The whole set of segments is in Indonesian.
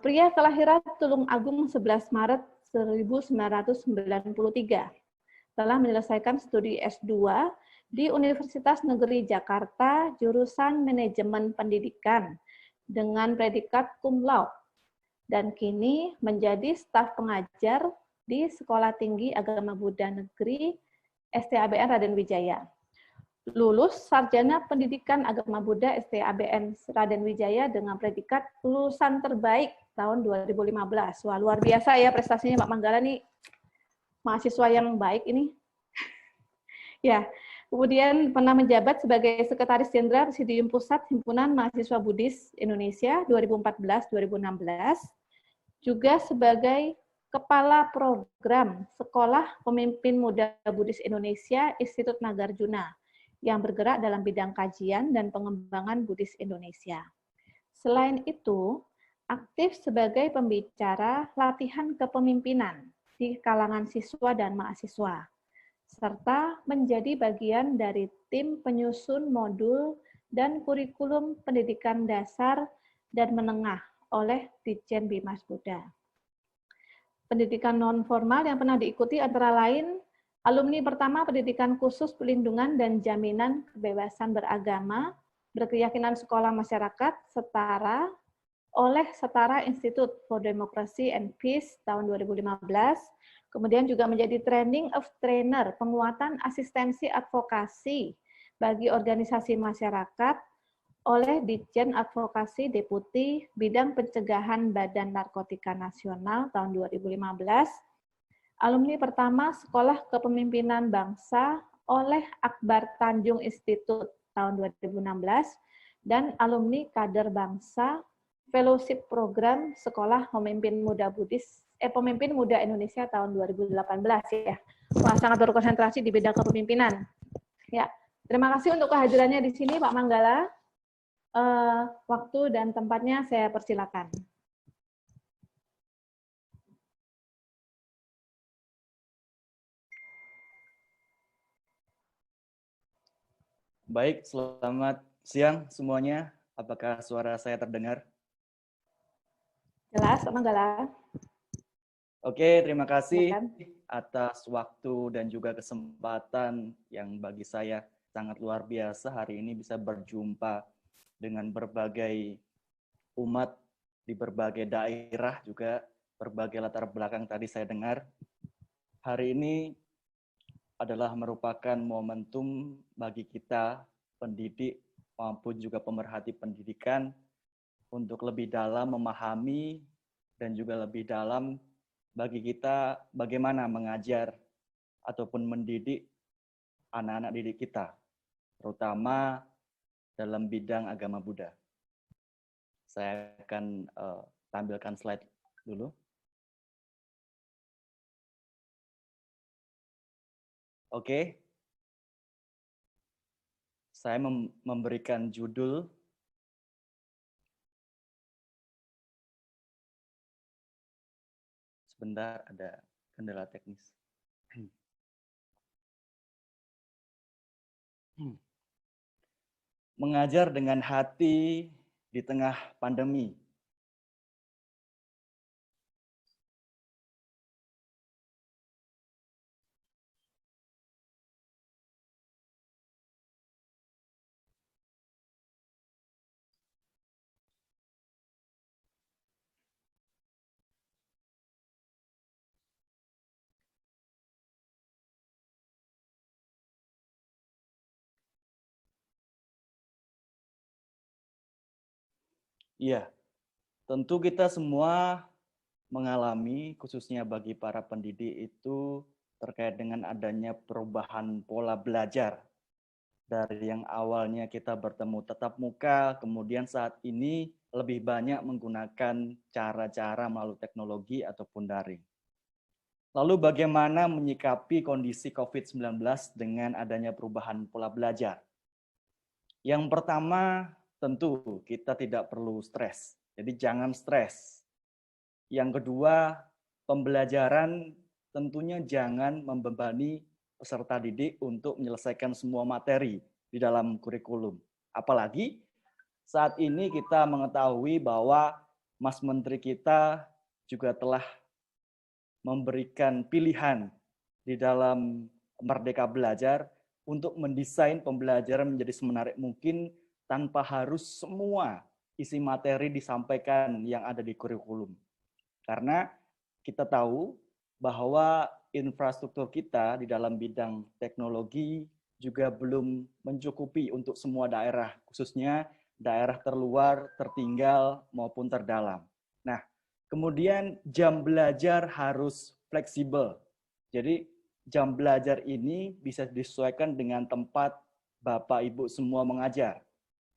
Pria kelahiran Tulung Agung 11 Maret 1993, telah menyelesaikan studi S2 di Universitas Negeri Jakarta, jurusan Manajemen Pendidikan, dengan predikat cum laude, dan kini menjadi staf pengajar di Sekolah Tinggi Agama Buddha Negeri STABN Raden Wijaya. Lulus Sarjana Pendidikan Agama Buddha STABN Raden Wijaya dengan predikat lulusan terbaik tahun 2015. Wah, luar biasa ya prestasinya Pak Manggala nih. Mahasiswa yang baik ini. Ya, kemudian pernah menjabat sebagai Sekretaris Jenderal Presidium Pusat Himpunan Mahasiswa Buddhis Indonesia 2014-2016, juga sebagai Kepala Program Sekolah Pemimpin Muda Buddhis Indonesia Institut Nagarjuna, yang bergerak dalam bidang kajian dan pengembangan Buddhis Indonesia. Selain itu, aktif sebagai pembicara latihan kepemimpinan di kalangan siswa dan mahasiswa, serta menjadi bagian dari tim penyusun modul dan kurikulum pendidikan dasar dan menengah oleh Ditjen Bimas Buddha. Pendidikan non-formal yang pernah diikuti antara lain alumni pertama Pendidikan Khusus Pelindungan dan Jaminan Kebebasan Beragama, Berkeyakinan Sekolah Masyarakat Setara oleh Setara Institute for Democracy and Peace tahun 2015, kemudian juga menjadi Training of Trainer penguatan asistensi advokasi bagi organisasi masyarakat oleh Ditjen Advokasi Deputi Bidang Pencegahan Badan Narkotika Nasional tahun 2015, alumni pertama Sekolah Kepemimpinan Bangsa oleh Akbar Tanjung Institute tahun 2016, dan alumni Kader Bangsa Fellowship Program Sekolah Pemimpin Muda Pemimpin Muda Indonesia tahun 2018 ya. Wah, sangat berkonsentrasi di bidang kepemimpinan. Ya, terima kasih untuk kehadirannya di sini Pak Manggala. Waktu dan tempatnya saya persilakan. Baik, selamat siang semuanya. Apakah suara saya terdengar? Jelas, Pak Manggala. Oke, terima kasih Silakan. atas waktu dan juga kesempatan yang bagi saya sangat luar biasa hari ini bisa berjumpa dengan berbagai umat di berbagai daerah, juga berbagai latar belakang tadi saya dengar. Hari ini adalah merupakan momentum bagi kita pendidik maupun juga pemerhati pendidikan untuk lebih dalam memahami dan juga lebih dalam bagi kita bagaimana mengajar ataupun mendidik anak-anak didik kita, terutama dalam bidang agama Buddha. Saya akan tampilkan slide dulu. Oke. Saya memberikan judul sebentar, ada kendala teknis. Mengajar dengan hati di tengah pandemi. Iya, tentu kita semua mengalami, khususnya bagi para pendidik itu terkait dengan adanya perubahan pola belajar. Dari yang awalnya kita bertemu tatap muka, kemudian saat ini lebih banyak menggunakan cara-cara melalui teknologi ataupun daring. Lalu bagaimana menyikapi kondisi COVID-19 dengan adanya perubahan pola belajar? Yang pertama, tentu kita tidak perlu stres. Jadi jangan stres. Yang kedua, pembelajaran tentunya jangan membebani peserta didik untuk menyelesaikan semua materi di dalam kurikulum. Apalagi saat ini kita mengetahui bahwa Mas Menteri kita juga telah memberikan pilihan di dalam Merdeka Belajar untuk mendesain pembelajaran menjadi semenarik mungkin tanpa harus semua isi materi disampaikan yang ada di kurikulum. Karena kita tahu bahwa infrastruktur kita di dalam bidang teknologi juga belum mencukupi untuk semua daerah, khususnya daerah terluar, tertinggal, maupun terdalam. Nah, kemudian jam belajar harus fleksibel. Jadi jam belajar ini bisa disesuaikan dengan tempat Bapak Ibu semua mengajar.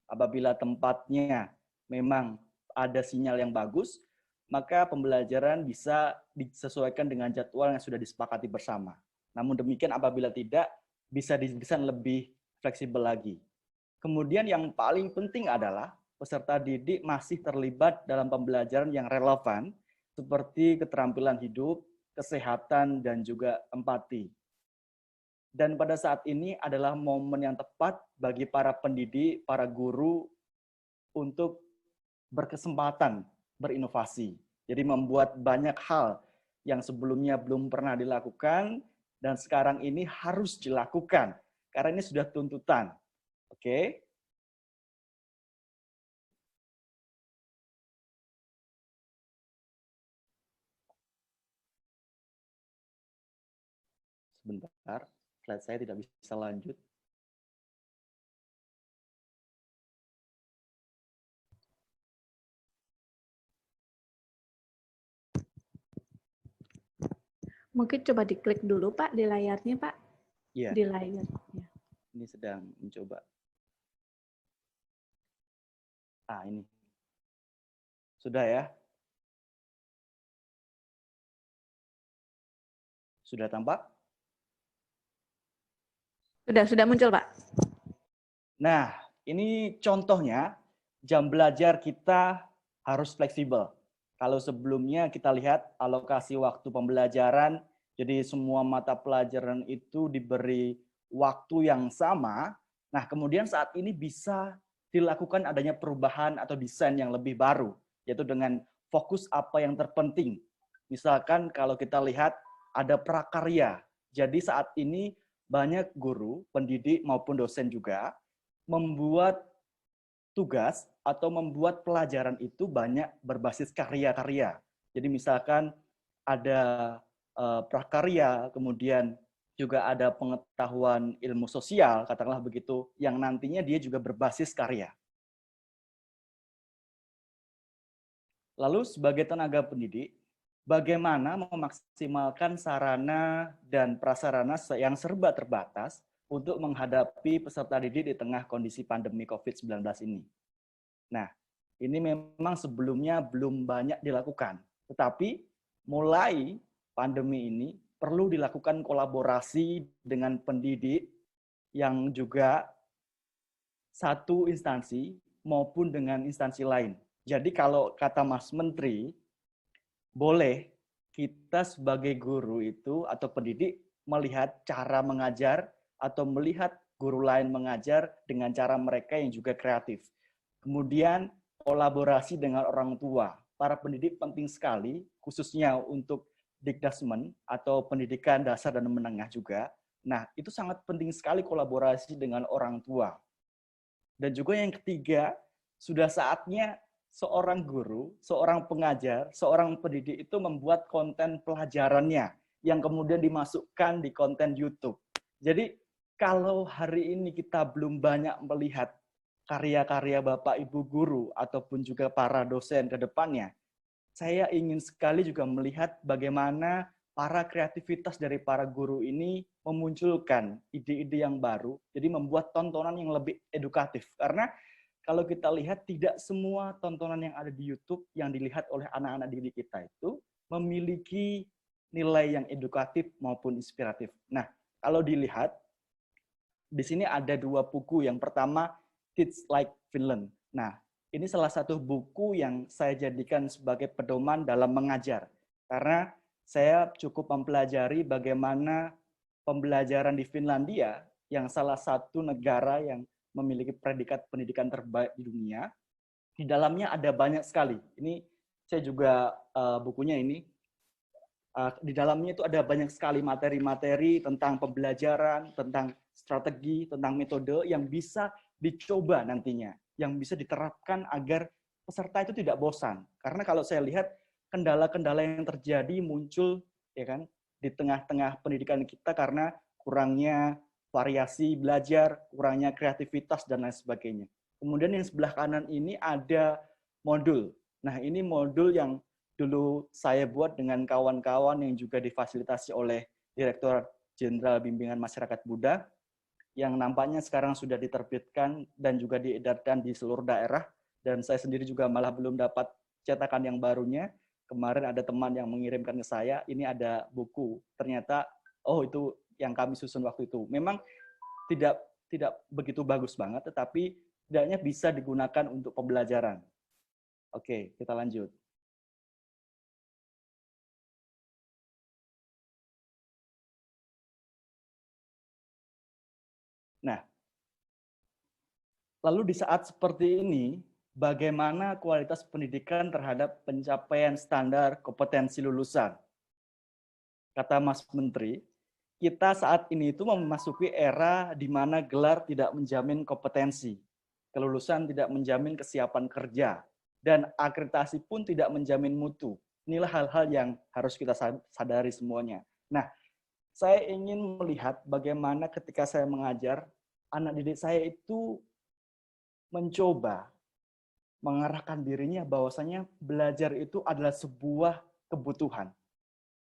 Apabila tempatnya memang ada sinyal yang bagus, maka pembelajaran bisa disesuaikan dengan jadwal yang sudah disepakati bersama. Namun demikian apabila tidak, bisa didesain lebih fleksibel lagi. Kemudian yang paling penting adalah peserta didik masih terlibat dalam pembelajaran yang relevan, seperti keterampilan hidup, kesehatan, dan juga empati. Dan pada saat ini adalah momen yang tepat bagi para pendidik, para guru untuk berkesempatan berinovasi. Jadi membuat banyak hal yang sebelumnya belum pernah dilakukan dan sekarang ini harus dilakukan karena ini sudah tuntutan. Oke. Sebentar, slide saya tidak bisa lanjut. Mungkin coba diklik dulu Pak di layarnya Pak. Iya. Di layar. Ya. Ini sedang mencoba. Ini. Sudah ya? Sudah tampak? Sudah muncul Pak. Nah, ini contohnya jam belajar kita harus fleksibel. Kalau sebelumnya kita lihat alokasi waktu pembelajaran, jadi semua mata pelajaran itu diberi waktu yang sama. Nah, kemudian saat ini bisa dilakukan adanya perubahan atau desain yang lebih baru, yaitu dengan fokus apa yang terpenting. Misalkan kalau kita lihat ada prakarya. Jadi saat ini banyak guru, pendidik maupun dosen juga membuat tugas atau membuat pelajaran itu banyak berbasis karya-karya. Jadi misalkan ada prakarya, kemudian juga ada pengetahuan ilmu sosial, katakanlah begitu, yang nantinya dia juga berbasis karya. Lalu sebagai tenaga pendidik, bagaimana memaksimalkan sarana dan prasarana yang serba terbatas untuk menghadapi peserta didik di tengah kondisi pandemi COVID-19 ini. Nah, ini memang sebelumnya belum banyak dilakukan, tetapi mulai pandemi ini perlu dilakukan kolaborasi dengan pendidik yang juga satu instansi maupun dengan instansi lain. Jadi kalau kata Mas Menteri, boleh kita sebagai guru itu atau pendidik melihat cara mengajar atau melihat guru lain mengajar dengan cara mereka yang juga kreatif. Kemudian kolaborasi dengan orang tua. Para pendidik penting sekali, khususnya untuk dikdasmen atau pendidikan dasar dan menengah juga. Nah, itu sangat penting sekali kolaborasi dengan orang tua. Dan juga yang ketiga, sudah saatnya seorang guru, seorang pengajar, seorang pendidik itu membuat konten pelajarannya yang kemudian dimasukkan di konten YouTube. Jadi kalau hari ini kita belum banyak melihat karya-karya Bapak Ibu guru ataupun juga para dosen ke depannya, saya ingin sekali juga melihat bagaimana para kreativitas dari para guru ini memunculkan ide-ide yang baru, jadi membuat tontonan yang lebih edukatif. Karena kalau kita lihat tidak semua tontonan yang ada di YouTube yang dilihat oleh anak-anak didik kita itu memiliki nilai yang edukatif maupun inspiratif. Nah, kalau dilihat di sini ada dua buku. Yang pertama Kids Like Finland. Nah, ini salah satu buku yang saya jadikan sebagai pedoman dalam mengajar. Karena saya cukup mempelajari bagaimana pembelajaran di Finlandia, yang salah satu negara yang memiliki predikat pendidikan terbaik di dunia. Di dalamnya ada banyak sekali. Ini saya juga bukunya ini, di dalamnya itu ada banyak sekali materi-materi tentang pembelajaran, tentang strategi, tentang metode yang bisa dicoba nantinya, yang bisa diterapkan agar peserta itu tidak bosan. Karena kalau saya lihat kendala-kendala yang terjadi muncul ya kan di tengah-tengah pendidikan kita karena kurangnya variasi belajar, kurangnya kreativitas dan lain sebagainya. Kemudian yang sebelah kanan ini ada modul. Nah, ini modul yang dulu saya buat dengan kawan-kawan yang juga difasilitasi oleh Direktur Jenderal Bimbingan Masyarakat Buddha, yang nampaknya sekarang sudah diterbitkan dan juga diedarkan di seluruh daerah, dan saya sendiri juga malah belum dapat cetakan yang barunya. Kemarin ada teman yang mengirimkan ke saya, ini ada buku. Ternyata, oh itu yang kami susun waktu itu. Memang tidak tidak begitu bagus banget, tetapi setidaknya bisa digunakan untuk pembelajaran. Oke, kita lanjut. Nah, lalu di saat seperti ini, bagaimana kualitas pendidikan terhadap pencapaian standar kompetensi lulusan? Kata Mas Menteri, kita saat ini itu memasuki era di mana gelar tidak menjamin kompetensi, kelulusan tidak menjamin kesiapan kerja, dan akreditasi pun tidak menjamin mutu. Inilah hal-hal yang harus kita sadari semuanya. Nah, saya ingin melihat bagaimana ketika saya mengajar, anak didik saya itu mencoba mengarahkan dirinya bahwasanya belajar itu adalah sebuah kebutuhan.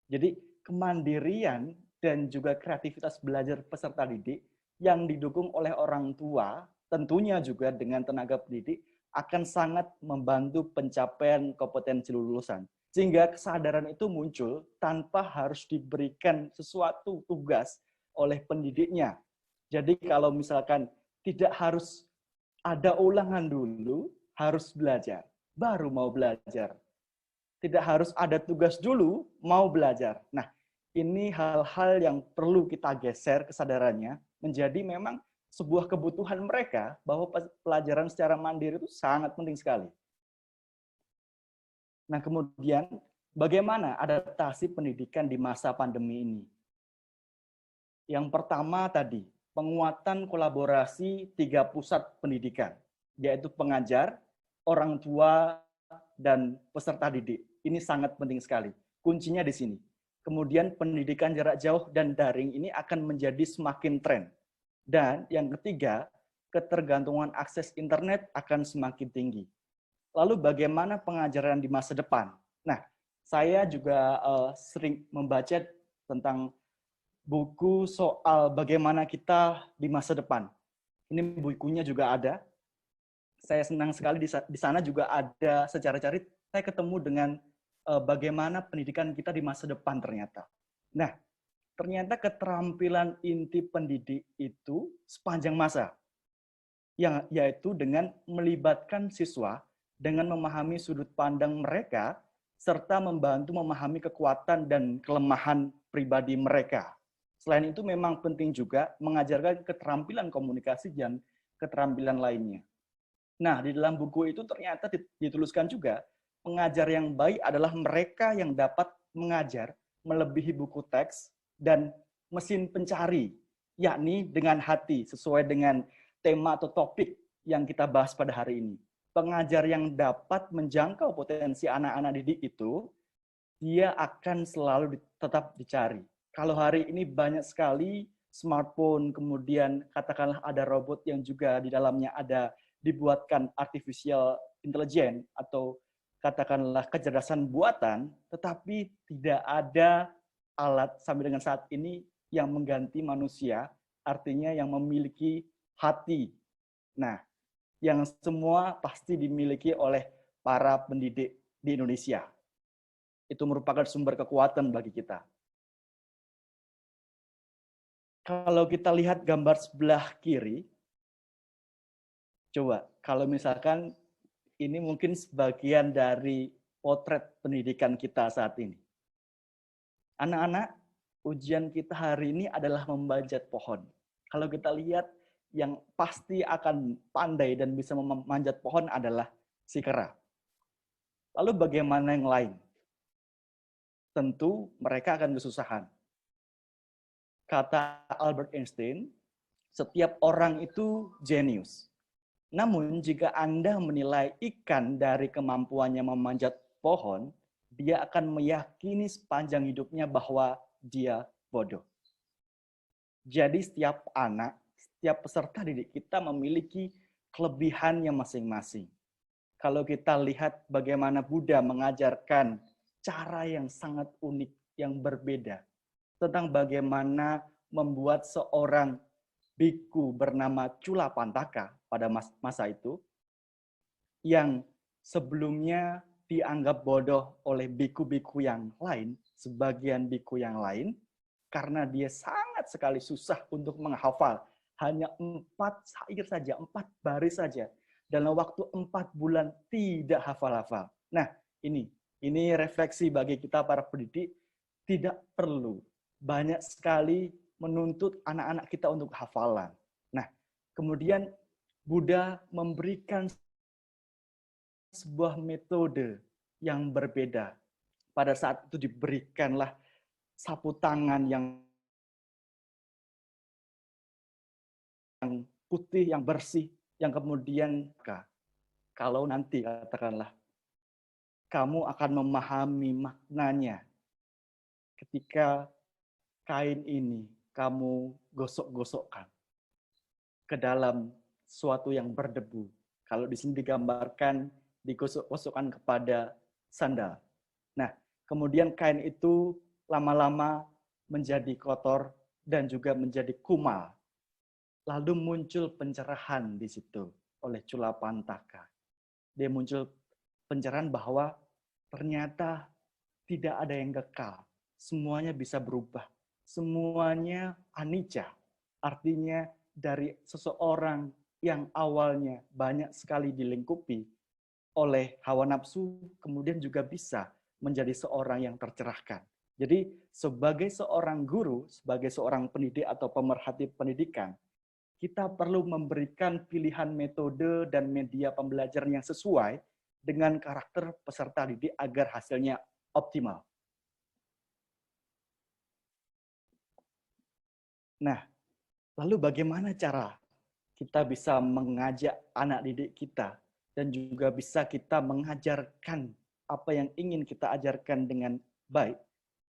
Jadi kemandirian dan juga kreativitas belajar peserta didik yang didukung oleh orang tua, tentunya juga dengan tenaga pendidik, akan sangat membantu pencapaian kompetensi lulusan. Sehingga kesadaran itu muncul tanpa harus diberikan sesuatu tugas oleh pendidiknya. Jadi kalau misalkan tidak harus ada ulangan dulu, harus belajar, baru mau belajar. Tidak harus ada tugas dulu, mau belajar. Nah, ini hal-hal yang perlu kita geser kesadarannya, menjadi memang sebuah kebutuhan mereka bahwa pelajaran secara mandiri itu sangat penting sekali. Nah, kemudian bagaimana adaptasi pendidikan di masa pandemi ini? Yang pertama tadi, penguatan kolaborasi 3 pusat pendidikan, yaitu pengajar, orang tua, dan peserta didik. Ini sangat penting sekali. Kuncinya di sini. Kemudian pendidikan jarak jauh dan daring ini akan menjadi semakin tren. Dan yang ketiga, ketergantungan akses internet akan semakin tinggi. Lalu bagaimana pengajaran di masa depan? Nah, saya juga sering membaca tentang buku soal bagaimana kita di masa depan. Ini bukunya juga ada. Saya senang sekali di sana juga ada secara cari saya ketemu dengan bagaimana pendidikan kita di masa depan ternyata. Nah, ternyata keterampilan inti pendidik itu sepanjang masa, yaitu dengan melibatkan siswa dengan memahami sudut pandang mereka serta membantu memahami kekuatan dan kelemahan pribadi mereka. Selain itu memang penting juga mengajarkan keterampilan komunikasi dan keterampilan lainnya. Nah, di dalam buku itu ternyata dituliskan juga, pengajar yang baik adalah mereka yang dapat mengajar melebihi buku teks dan mesin pencari, yakni dengan hati, sesuai dengan tema atau topik yang kita bahas pada hari ini. Pengajar yang dapat menjangkau potensi anak-anak didik itu, dia akan selalu tetap dicari. Kalau hari ini banyak sekali smartphone, kemudian katakanlah ada robot yang juga di dalamnya ada dibuatkan artificial intelligence atau katakanlah kecerdasan buatan, tetapi tidak ada alat sampai dengan saat ini yang mengganti manusia, artinya yang memiliki hati. Nah, yang semua pasti dimiliki oleh para pendidik di Indonesia. Itu merupakan sumber kekuatan bagi kita. Kalau kita lihat gambar sebelah kiri, coba, kalau misalkan ini mungkin sebagian dari potret pendidikan kita saat ini. Anak-anak, ujian kita hari ini adalah memanjat pohon. Kalau kita lihat, yang pasti akan pandai dan bisa memanjat pohon adalah si kera. Lalu bagaimana yang lain? Tentu mereka akan kesusahan. Kata Albert Einstein, setiap orang itu jenius. Namun jika Anda menilai ikan dari kemampuannya memanjat pohon, dia akan meyakini sepanjang hidupnya bahwa dia bodoh. Jadi setiap anak, setiap peserta didik kita memiliki kelebihannya masing-masing. Kalau kita lihat bagaimana Buddha mengajarkan cara yang sangat unik, yang berbeda, tentang bagaimana membuat seorang biku bernama Cula Pantaka pada masa itu, yang sebelumnya dianggap bodoh oleh biku-biku yang lain, sebagian biku yang lain, karena dia sangat sekali susah untuk menghafal. Hanya 4 syair saja, 4 baris saja. Dalam waktu 4 bulan tidak hafal-hafal. Nah, ini refleksi bagi kita para pendidik, tidak perlu banyak sekali menuntut anak-anak kita untuk hafalan. Nah, kemudian Buddha memberikan sebuah metode yang berbeda. Pada saat itu diberikanlah sapu tangan yang putih, yang bersih, yang kemudian kalau nanti katakanlah kamu akan memahami maknanya ketika kain ini kamu gosok-gosokkan ke dalam sesuatu yang berdebu. Kalau di sini digambarkan digosok-gosokkan kepada sandal. Nah, kemudian kain itu lama-lama menjadi kotor dan juga menjadi kumal. Lalu muncul pencerahan di situ oleh Cula Pantaka. Dia muncul pencerahan bahwa ternyata tidak ada yang kekal. Semuanya bisa berubah. Semuanya anicca. Artinya dari seseorang yang awalnya banyak sekali dilingkupi oleh hawa nafsu, kemudian juga bisa menjadi seorang yang tercerahkan. Jadi sebagai seorang guru, sebagai seorang pendidik atau pemerhati pendidikan, kita perlu memberikan pilihan metode dan media pembelajaran yang sesuai dengan karakter peserta didik agar hasilnya optimal. Nah, lalu bagaimana cara kita bisa mengajak anak didik kita dan juga bisa kita mengajarkan apa yang ingin kita ajarkan dengan baik?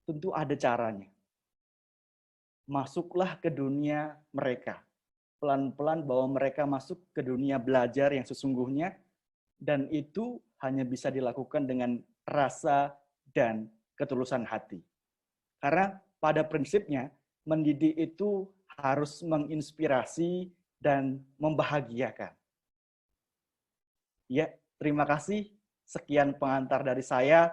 Tentu ada caranya. Masuklah ke dunia mereka. Pelan-pelan bahwa mereka masuk ke dunia belajar yang sesungguhnya, dan itu hanya bisa dilakukan dengan rasa dan ketulusan hati. Karena pada prinsipnya, mendidik itu harus menginspirasi dan membahagiakan. Ya, terima kasih. Sekian pengantar dari saya.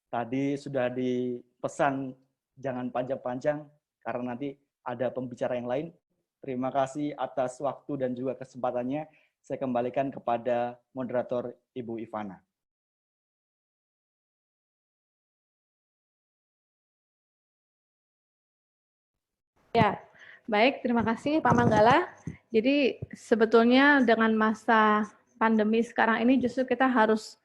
Tadi sudah dipesan jangan panjang-panjang, karena nanti ada pembicara yang lain. Terima kasih atas waktu dan juga kesempatannya. Saya kembalikan kepada moderator Ibu Ivana. Ya, baik. Terima kasih Pak Manggala. Jadi sebetulnya dengan masa pandemi sekarang ini justru kita harus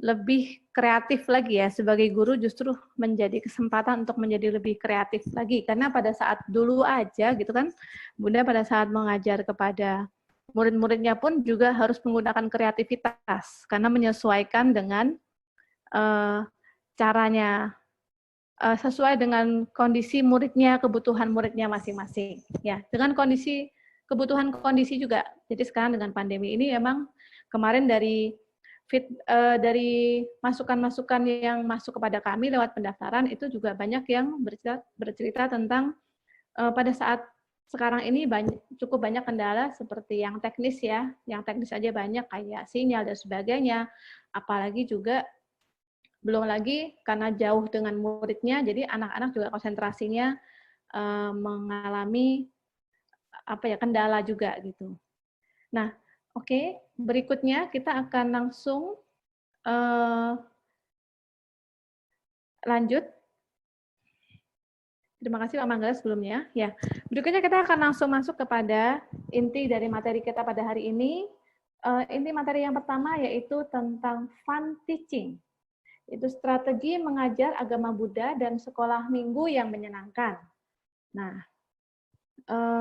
lebih kreatif lagi ya, sebagai guru justru menjadi kesempatan untuk menjadi lebih kreatif lagi, karena pada saat dulu aja gitu kan, Bunda pada saat mengajar kepada murid-muridnya pun juga harus menggunakan kreativitas karena menyesuaikan dengan caranya sesuai dengan kondisi muridnya, kebutuhan muridnya masing-masing ya, dengan kebutuhan kondisi juga. Jadi sekarang dengan pandemi ini emang kemarin dari masukan-masukan yang masuk kepada kami lewat pendaftaran itu juga banyak yang bercerita tentang pada saat sekarang ini cukup banyak kendala seperti yang teknis ya, yang teknis aja banyak kayak sinyal dan sebagainya, apalagi juga belum lagi karena jauh dengan muridnya, jadi anak-anak juga konsentrasinya mengalami kendala juga gitu. Nah, oke, berikutnya kita akan langsung lanjut. Terima kasih Pak Manggala sebelumnya. Ya, berikutnya kita akan langsung masuk kepada inti dari materi kita pada hari ini. Inti materi yang pertama yaitu tentang fun teaching. Itu strategi mengajar agama Buddha dan sekolah minggu yang menyenangkan. Nah,